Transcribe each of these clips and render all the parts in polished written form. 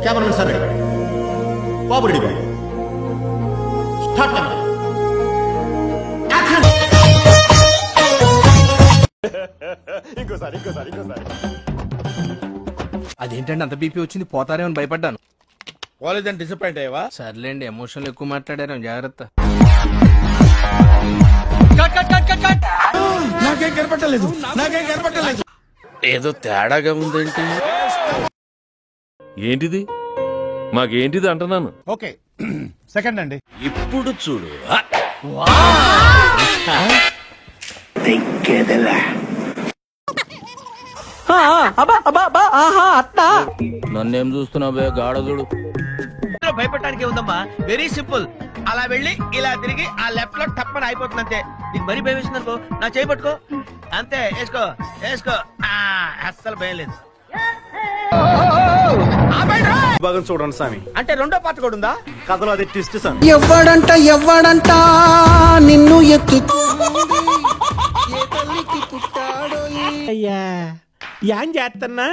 Cameramen sir ready, బాబు ready, start camera, action. ఇంకోసారి. అదేంటండి అంత బీపీ వచ్చింది? పోతారేమని భయపడ్డాను. కాలేజ్ డిసప్పాయింట్ అయ్యావా? సర్లేండి, ఎమోషన్లు ఎక్కువ మాట్లాడారు, జాగ్రత్త. నాకేం కనపట్టలేదు. ఏదో తేడాగా ఉందేంటి? ఏంటిది? మాకేంటిది అంటున్నాను. ఓకే సెకండ్ అండి. ఇప్పుడు చూడు. నన్నేం చూస్తున్నావే గాడదుడు? భయపడటానికి ఉందమ్మా, వెరీ సింపుల్. అలా వెళ్ళి ఇలా తిరిగి ఆ లెఫ్ట్ లో టప్పని అయిపోతుంది అంతే. నీకు మరీ భయం వేసింది అనుకో, నా చేయి పట్టుకో అంతే, వేసుకో. అస్సలు భయం లేదు. భాగం చూడండి స్వామి. అంటే రెండో పాట కూడా ఉందా? కథలో అది ట్విస్ట్ స్వామి. ఎవ్వడంట నిన్ను ఎత్తు అయ్యా ఏం చేస్తున్నా?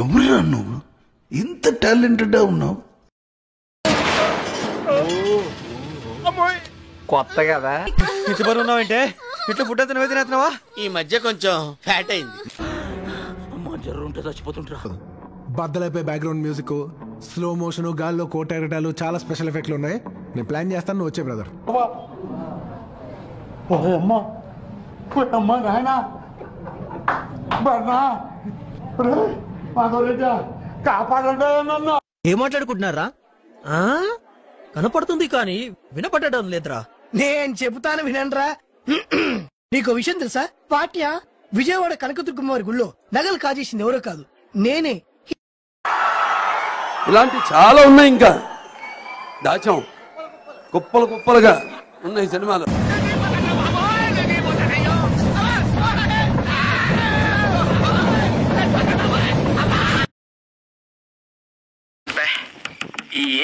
ఎవరురా నువ్వు? ఇంత టాలెంటెడ్ ఉన్నావు. కొత్త కదా. ఇటుబడి ఉన్నావంటే ఇట్లా ఫుడ్ అంతా నువ్వే తినేస్తున్నావా? ఈ మధ్య కొంచెం ఫ్యాట్ అయింది. జర్రుంటే చచ్చిపోతుంటా. బద్దలైపోయి బ్యాక్గ్రౌండ్ మ్యూజిక్, స్లో మోషన్, గాల్లో కోటెరటాలు, చాలా స్పెషల్ ఎఫెక్ట్లు ఉన్నాయి. నేను ప్లాన్ చేస్తాను, నువ్వు వచ్చే బ్రదర్. ఏం మాట్లాడుకుంటున్నారా? కనపడుతుంది కానీ వినపడడం లేదురా. నేను చెబుతాను వినండ్రా. నీకు విషయం తెలుసా? పాట్య విజయవాడ కనకదుర్గమ్మవారి గుళ్ళో నగలు కాజేసింది ఎవరో కాదు, నేనే. ఇలాంటి చాలా ఉన్నాయి, ఇంకా దాచాం కుప్పలుగా ఉన్నాయి సినిమాలు.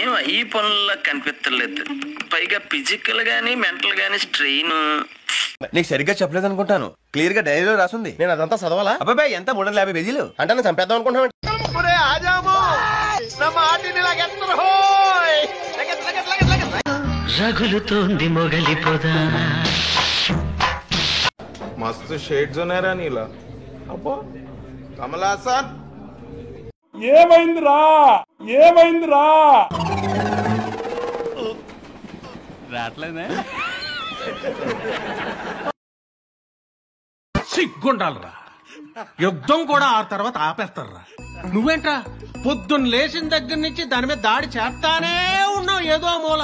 ఏం ఈ పనుల్లో కనిపించలేదు. పైగా ఫిజికల్ గానీ మెంటల్ గానీ స్ట్రెయిన్. నీకు సరిగ్గా చెప్పలేదు అనుకుంటాను. క్లియర్ గా డైరీలో రాసుంది. నేను అదంతా చదవాలా? అబ్బాయి ఎంత 350 పేజీలు అంటే నేను చంపేద్దాం అనుకుంటున్నాను. రగులుతోంది మొగలిపోదా. మస్తు షేడ్స్ ఉన్నారా నీలో. అబ్బో కమలాసన్ ఏమైందిరా? రాట్లేదే. సిగ్గుండాలరా. యుద్ధం కూడా ఆ తర్వాత ఆపేస్తారా? నువ్వేంట్రా పొద్దున్న లేచిన దగ్గర నుంచి దాని మీద దాడి చేస్తానే ఉన్నావు ఏదో మూల.